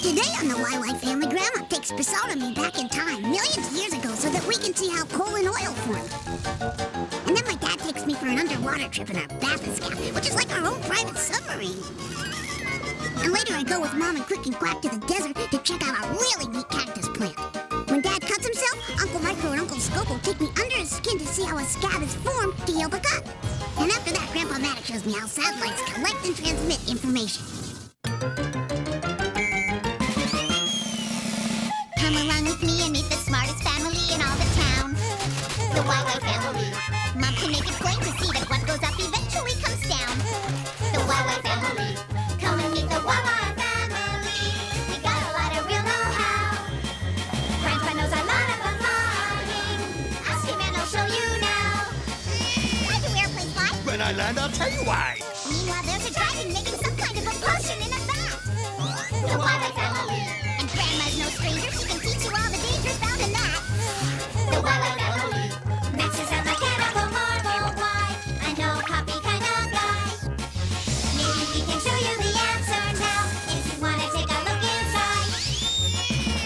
Today on the YY Family, Grandma takes Basalt and me back in time, millions of years ago, so that we can see how coal and oil formed. And then my dad takes me for an underwater trip in our Scabs, which is like our own private submarine. And later I go with Mom and Quick and Quack to the desert to check out a really neat cactus plant. When Dad cuts himself, Uncle Micro and Uncle Scope will take me under his skin to see how a scab is formed to heal the cut. And after that, Grandpa Maddox shows me how satellites collect and transmit information. Come along with me and meet the smartest family in all the town. The YY family. Mom can make it plain to see that what goes up eventually comes down. The YY family. Come and meet the YY family. We got a lot of real know-how. Grandpa knows a lot about flying. Ask him and I'll show you now. Why do airplanes fly? When I land, I'll tell you why. Meanwhile, there's a dragon making some kind of a potion in a vat. The YY family. And Grandma's no stranger. She can teach you all the dangers found in that. The YY family. Max is a mechanical marvel. Why? I know copy kind of guy. Maybe he can show you the answer now. If you want to take a look inside.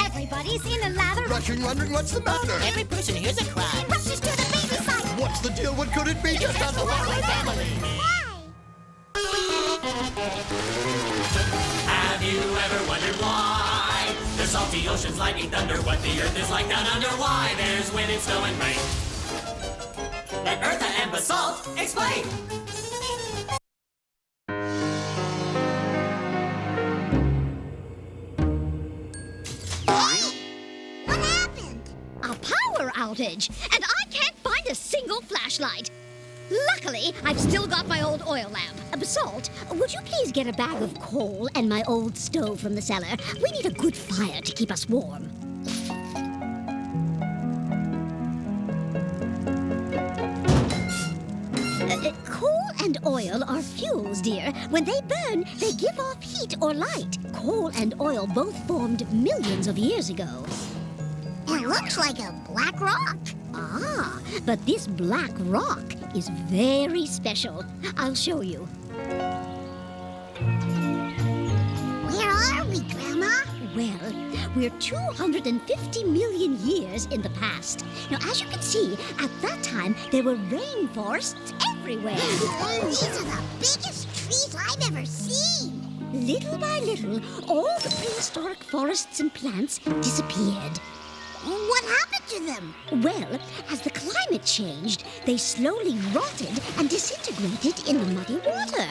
Everybody's in a lather. Rushing, wondering what's the matter. Every person hears a cry. He rushes to the baby side. What's the deal? What could it be? Just ask the YY family. Have you ever wondered why the salty oceans, lightning, thunder, what the earth is like down under? Why there's wind and snow and rain? Let Eartha and Basalt explain. What happened? A power outage, and I can't find a single flashlight. Luckily, I've still got my old oil lamp. Basalt, would you please get a bag of coal and my old stove from the cellar? We need a good fire to keep us warm. Coal and oil are fuels, dear. When they burn, they give off heat or light. Coal and oil both formed millions of years ago. It looks like a black rock. Ah, but this black rock is very special. I'll show you. Where are we, Grandma? Well, we're 250 million years in the past. Now, as you can see, at that time, there were rainforests everywhere. These are the biggest trees I've ever seen. Little by little, all the prehistoric forests and plants disappeared. What happened to them? Well, as the climate changed, they slowly rotted and disintegrated in the muddy water.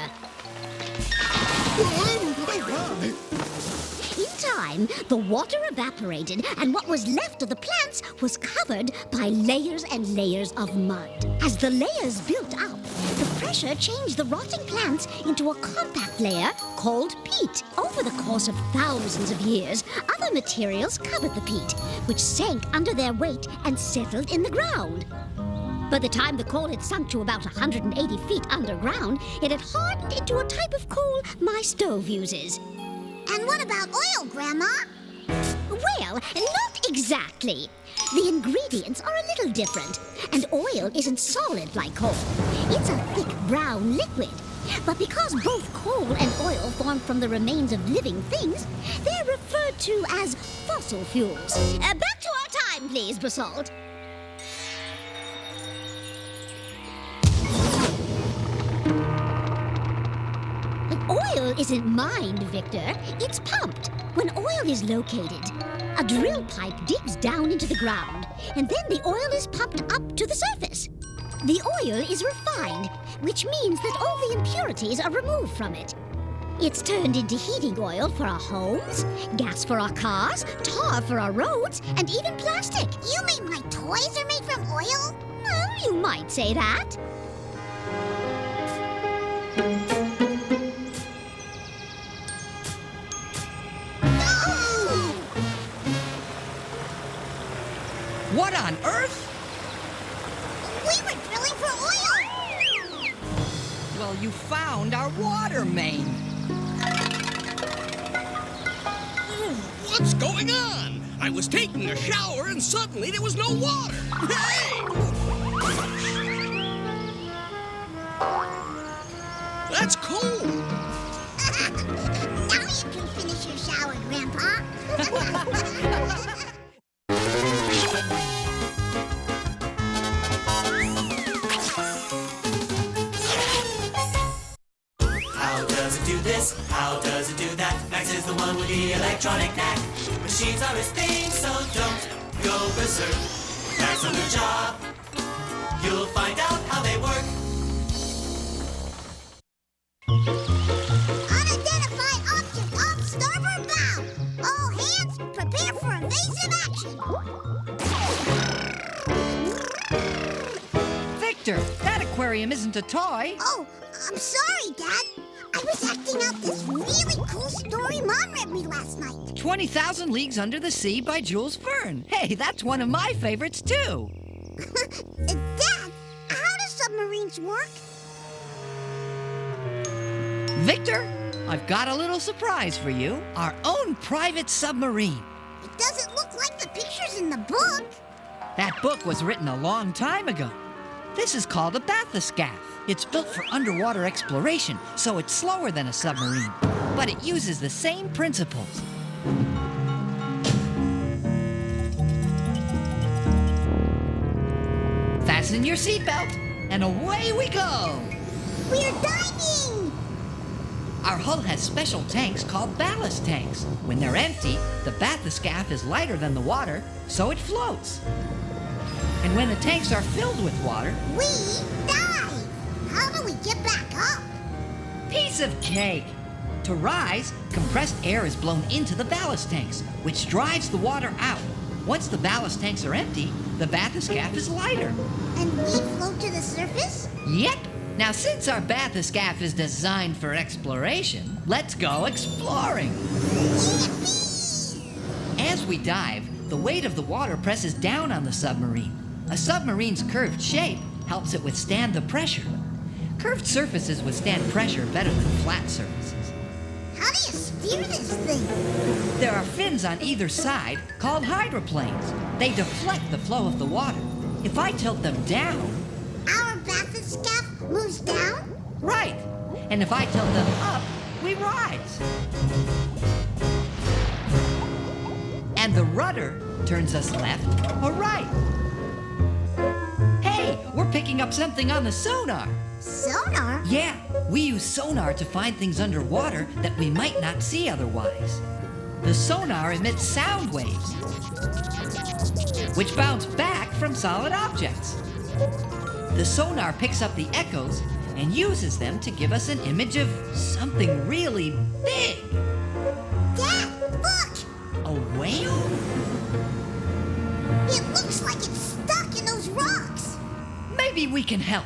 In time, the water evaporated, and what was left of the plants was covered by layers and layers of mud. As the layers built up, the pressure changed the rotting plants into a compact layer called peat. Over the course of thousands of years, other materials covered the peat, which sank under their weight and settled in the ground. By the time the coal had sunk to about 180 feet underground, it had hardened into a type of coal my stove uses. And what about oil, Grandma? Well, not exactly. The ingredients are a little different, and oil isn't solid like coal. It's a thick brown liquid. But because both coal and oil form from the remains of living things, they're referred to as fossil fuels. Back to our time, please, Basalt. Oil isn't mined, Victor. It's pumped. When oil is located, a drill pipe digs down into the ground, and then the oil is pumped up to the surface. The oil is refined, which means that all the impurities are removed from it. It's turned into heating oil for our homes, gas for our cars, tar for our roads, and even plastic. You mean my toys are made from oil? Well, you might say that. What on earth? We were drilling for oil! Well, you found our water main. What's going on? I was taking a shower and suddenly there was no water. Hey! That's cold. Now you can finish pressure shower, Grandpa. How does it do this? How does it do that? Max is the one with the electronic knack. Machines are his thing, so don't go berserk. Max on the job. You'll find out how they work. Unidentified object off starboard bow. All hands, prepare for evasive action. Victor, that aquarium isn't a toy. Oh, I'm sorry, Dad. I was acting out this really cool story Mom read me last night. 20,000 Leagues Under the Sea by Jules Verne. Hey, that's one of my favorites, too. Dad, how do submarines work? Victor, I've got a little surprise for you. Our own private submarine. It doesn't look like the pictures in the book. That book was written a long time ago. This is called a bathyscaphe. It's built for underwater exploration, so it's slower than a submarine. But it uses the same principles. Fasten your seatbelt, and away we go! We're diving! Our hull has special tanks called ballast tanks. When they're empty, the bathyscaphe is lighter than the water, so it floats. And when the tanks are filled with water, We dive! How do we get back up? piece of cake! To rise, compressed air is blown into the ballast tanks, which drives the water out. Once the ballast tanks are empty, the bathyscaphe is lighter. And we float to the surface? Yep! Now, since our bathyscaphe is designed for exploration, let's go exploring! Yippee! As we dive, the weight of the water presses down on the submarine. A submarine's curved shape helps it withstand the pressure. Curved surfaces withstand pressure better than flat surfaces. How do you steer this thing? There are fins on either side called hydroplanes. They deflect the flow of the water. If I tilt them down, Our bathyscaphe moves down? right. And if I tilt them up, we rise. And the rudder turns us left or right. Hey, we're picking up something on the sonar. Sonar? Yeah, we use sonar to find things underwater that we might not see otherwise. The sonar emits sound waves, which bounce back from solid objects. The sonar picks up the echoes and uses them to give us an image of something really big. Dad, look! A whale? It looks like it's stuck in those rocks. Maybe we can help.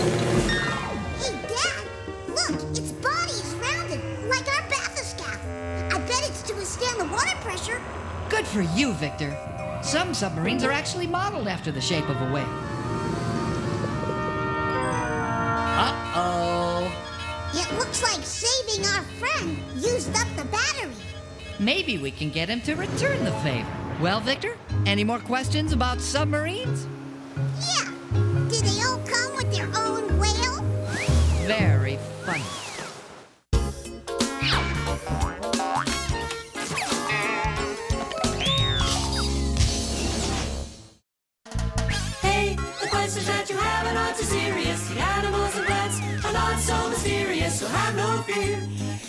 Hey, Dad, look, its body is rounded, like our bathyscaphe. I bet it's to withstand the water pressure. Good for you, Victor. Some submarines are actually modeled after the shape of a whale. Uh-oh. It looks like saving our friend used up the battery. Maybe we can get him to return the favor. Well, Victor, any more questions about submarines? Yeah. Did they all come with their own whale? Very funny. Hey, the questions that you have are not too serious. The animals and plants are not so mysterious, so have no fear.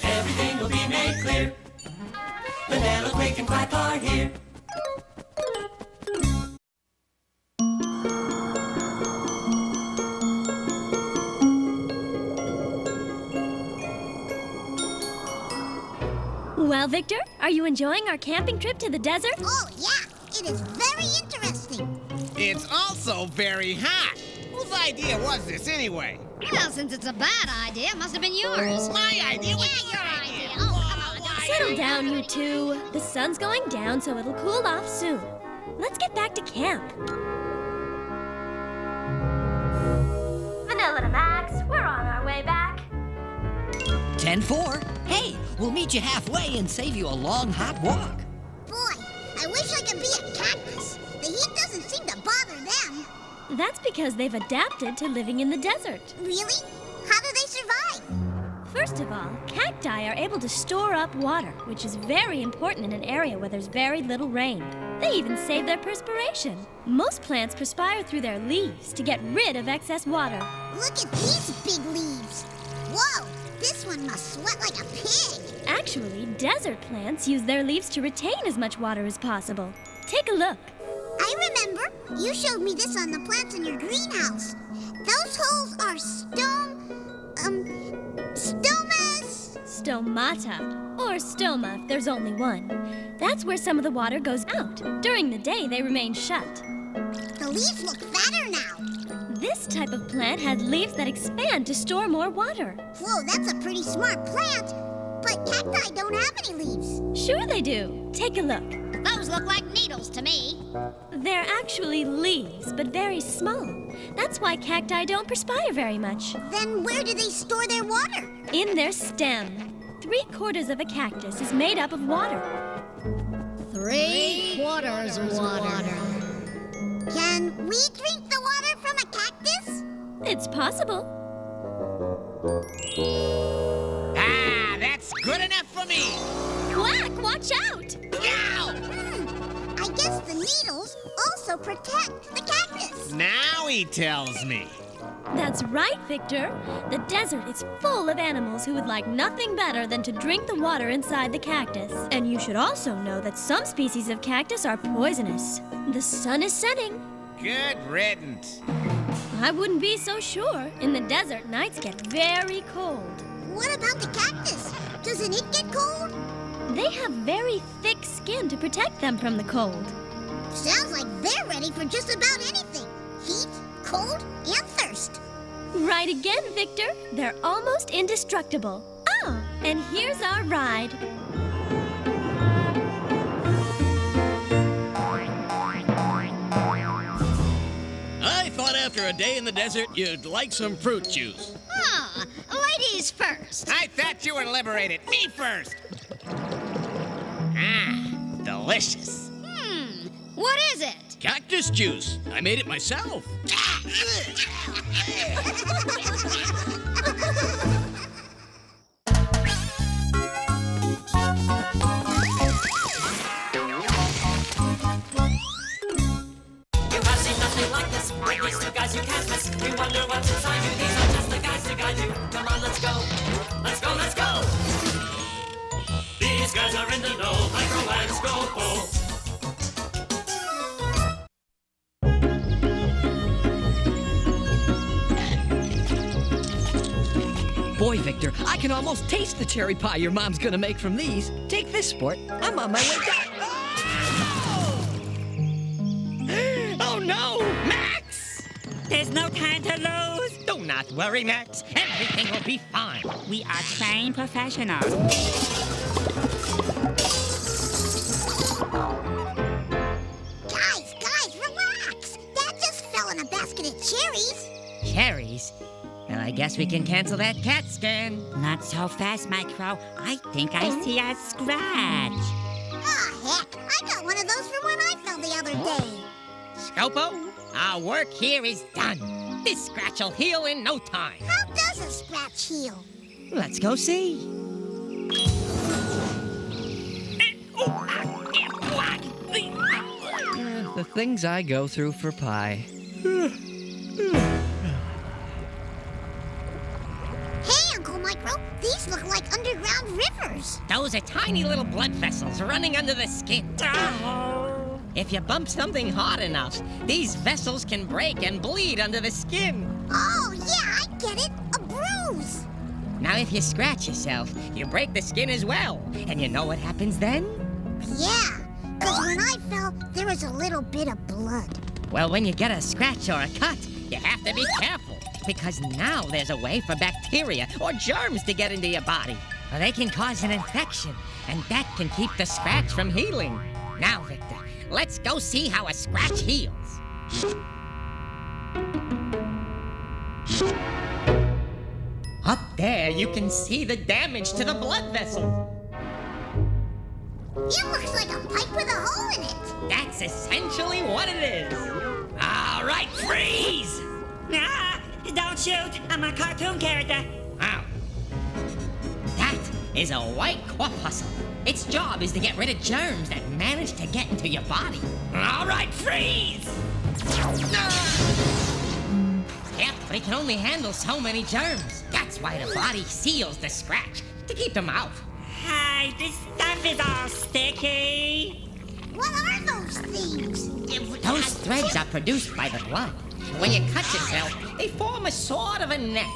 Everything will be made clear. Vanilla, Quake, and Quack are here. Well, Victor, are you enjoying our camping trip to the desert? Oh, yeah. It is very interesting. It's also very hot. Whose idea was this anyway? Well, since it's a bad idea, it must have been yours. My idea was your idea. Oh, come on, Settle down, you two. The sun's going down, so it'll cool off soon. Let's get back to camp. Vanilla to Max, we're on our way back. 10-4. Hey, we'll meet you halfway and save you a long, hot walk. Boy, I wish I could be a cactus. The heat doesn't seem to bother them. That's because they've adapted to living in the desert. Really? How do they survive? First of all, cacti are able to store up water, which is very important in an area where there's very little rain. They even save their perspiration. Most plants perspire through their leaves to get rid of excess water. Look at these big leaves. Whoa, this one must sweat like a pig. Actually, desert plants use their leaves to retain as much water as possible. Take a look. I remember. You showed me this on the plants in your greenhouse. Those holes are stomas. Stomata, or stoma if there's only one. That's where some of the water goes out. During the day, they remain shut. The leaves look fatter now. This type of plant has leaves that expand to store more water. Whoa, that's a pretty smart plant. But cacti don't have any leaves. Sure they do. Take a look. Those look like needles to me. They're actually leaves, but very small. That's why cacti don't perspire very much. Then where do they store their water? In their stem. 3/4 of a cactus is made up of water. 3/4 water. Can we drink the water from a cactus? It's possible. Ah, that's good enough for me. Quack, watch out! Yow! I guess the needles also protect the cactus. Now he tells me. That's right, Victor. The desert is full of animals who would like nothing better than to drink the water inside the cactus. And you should also know that some species of cactus are poisonous. The sun is setting. Good riddance. I wouldn't be so sure. In the desert, nights get very cold. What about the cactus? Doesn't it get cold? They have very thick skin to protect them from the cold. Sounds like they're ready for just about anything. Heat, cold, and thirst. Right again, Victor. They're almost indestructible. Oh, and here's our ride. I thought after a day in the desert, you'd like some fruit juice. Ah, ladies first. I thought you were liberated. Me first. Ah, delicious. What is it? Cactus juice. I made it myself. You have seen nothing like this. With these two guys you can't miss. We wonder what's inside you. These are just the guys to guide you. Come on, let's go. Let's go, let's go. These guys are in the know. Micro and Scopo. Boy, Victor, I can almost taste the cherry pie your mom's gonna make from these. Take this, sport. I'm on my way down. Oh no, Max! There's no time to lose. Do not worry, Max. Everything will be fine. We are trained professionals. Guys, relax. Dad just fell in a basket of cherries. Cherries? Well, I guess we can cancel that cat scan. Not so fast, Micro. I think I see a scratch. Ah, heck. I got one of those from when I fell the other day. Scopo, our work here is done. This scratch will heal in no time. How does a scratch heal? Let's go see. The things I go through for pie. Hey, Uncle Micro. These look like underground rivers. Those are tiny little blood vessels running under the skin. If you bump something hard enough, these vessels can break and bleed under the skin. Oh, yeah, I get it. A bruise. Now, if you scratch yourself, you break the skin as well. And you know what happens then? Yeah, because when I fell, there was a little bit of blood. Well, when you get a scratch or a cut, you have to be careful. Because now there's a way for bacteria or germs to get into your body. Or they can cause an infection, and that can keep the scratch from healing. Now, Victor, let's go see how a scratch heals. Up there, you can see the damage to the blood vessel. It looks like a pipe with a hole in it. That's essentially what it is. All right, freeze! Ah, don't shoot. I'm a cartoon character. Wow. That is a white corpuscle. Its job is to get rid of germs that manage to get into your body. All right, freeze! Yeah, but it can only handle so many germs. That's why the body seals the scratch, to keep them out. Hi, this stuff is all sticky. What are those things? Those threads are produced by the blood. When you cut yourself, they form a sort of a net,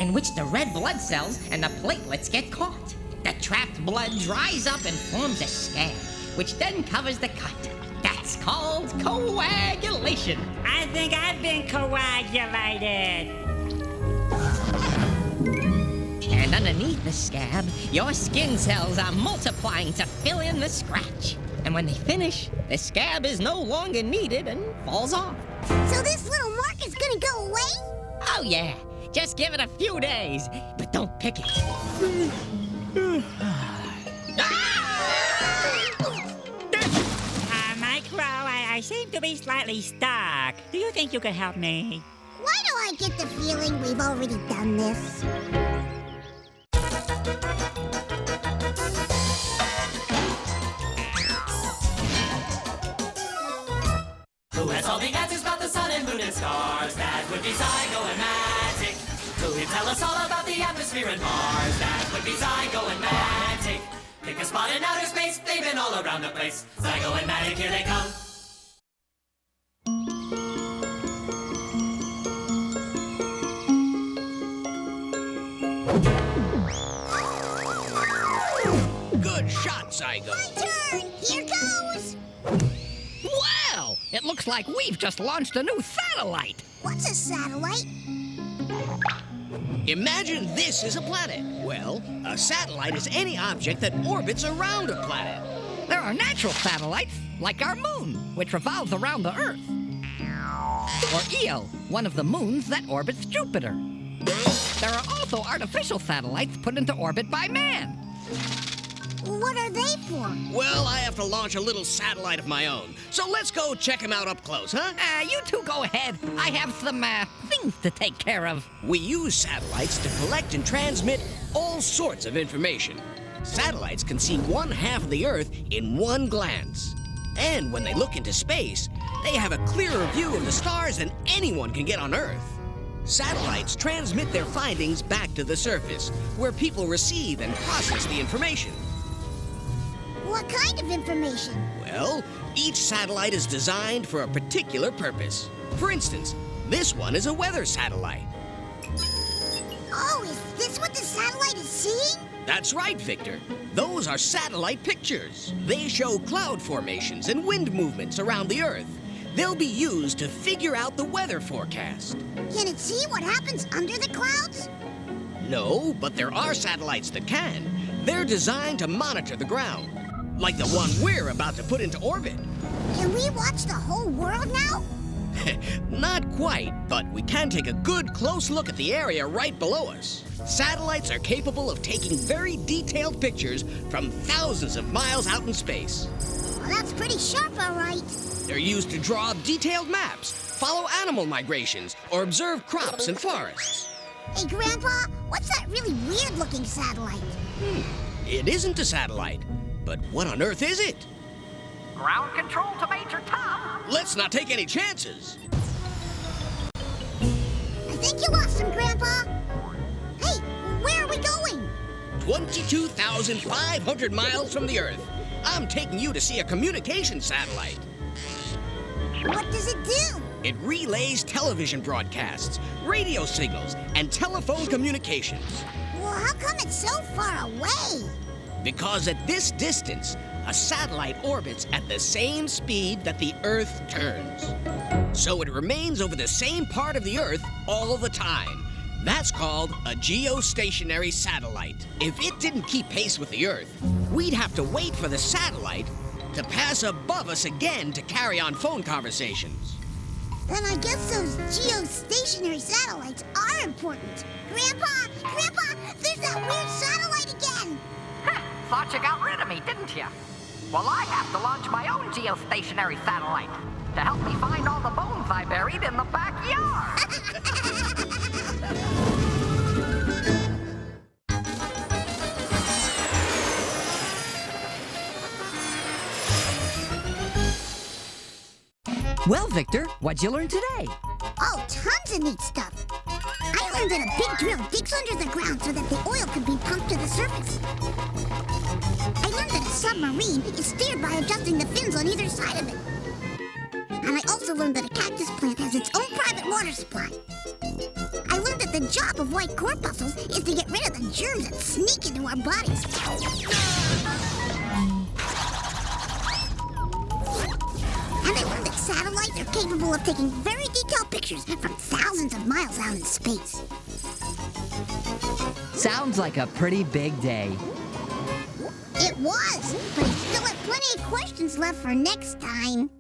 in which the red blood cells and the platelets get caught. The trapped blood dries up and forms a scab, which then covers the cut. That's called coagulation. I think I've been coagulated. And underneath the scab, your skin cells are multiplying to fill in the scratch. And when they finish, the scab is no longer needed and falls off. So this little mark is gonna go away? Oh yeah, just give it a few days, but don't pick it. Micro, I seem to be slightly stuck. Do you think you could help me? Why do I get the feeling we've already done this? Who has all the answers about the sun and moon and stars? That would be Zygo and Magic. Who can tell us all about the atmosphere and Mars? That would be Zygo and Magic. Pick a spot in outer space, they've been all around the place. Zygo and Magic, here they come. Good shot, Zygo. My turn! Here goes! Wow! It looks like we've just launched a new satellite. What's a satellite? Imagine this is a planet. Well, a satellite is any object that orbits around a planet. There are natural satellites, like our moon, which revolves around the Earth. Or Io, one of the moons that orbits Jupiter. There are also artificial satellites put into orbit by man. What are they for? Well, I have to launch a little satellite of my own. So let's go check him out up close, huh? You two go ahead. I have some, things to take care of. We use satellites to collect and transmit all sorts of information. Satellites can see one half of the Earth in one glance. And when they look into space, they have a clearer view of the stars than anyone can get on Earth. Satellites transmit their findings back to the surface, where people receive and process the information. What kind of information? Well, each satellite is designed for a particular purpose. For instance, this one is a weather satellite. Oh, is this what the satellite is seeing? That's right, Victor. Those are satellite pictures. They show cloud formations and wind movements around the Earth. They'll be used to figure out the weather forecast. Can it see what happens under the clouds? No, but there are satellites that can. They're designed to monitor the ground, like the one we're about to put into orbit. Can we watch the whole world now? Not quite, but we can take a good close look at the area right below us. Satellites are capable of taking very detailed pictures from thousands of miles out in space. Well, that's pretty sharp, all right. They're used to draw up detailed maps, follow animal migrations, or observe crops and forests. Hey, Grandpa, what's that really weird-looking satellite? It isn't a satellite, but what on earth is it? Ground control to Major Tom. Let's not take any chances. I think you lost him, Grandpa. Hey, where are we going? 22,500 miles from the Earth. I'm taking you to see a communication satellite. What does it do? It relays television broadcasts, radio signals, and telephone communications. Well, how come it's so far away? Because at this distance, a satellite orbits at the same speed that the Earth turns. So it remains over the same part of the Earth all the time. That's called a geostationary satellite. If it didn't keep pace with the Earth, we'd have to wait for the satellite to pass above us again to carry on phone conversations. Then I guess those geostationary satellites are important. Grandpa! Grandpa! There's that weird satellite again! Thought you got rid of me, didn't you? Well, I have to launch my own geostationary satellite. to help me find all the bones I buried in the backyard. Well, Victor, what'd you learn today? Oh, tons of neat stuff. I learned that a big drill digs under the ground so that the oil can be pumped to the surface. I learned that a submarine is steered by adjusting the fins on either side of it. And I also learned that a cactus plant has its own private water supply. I learned that the job of white corpuscles is to get rid of the germs that sneak into our bodies. And I learned that satellites are capable of taking very detailed pictures from thousands of miles out in space. Sounds like a pretty big day. It was, but I still have plenty of questions left for next time.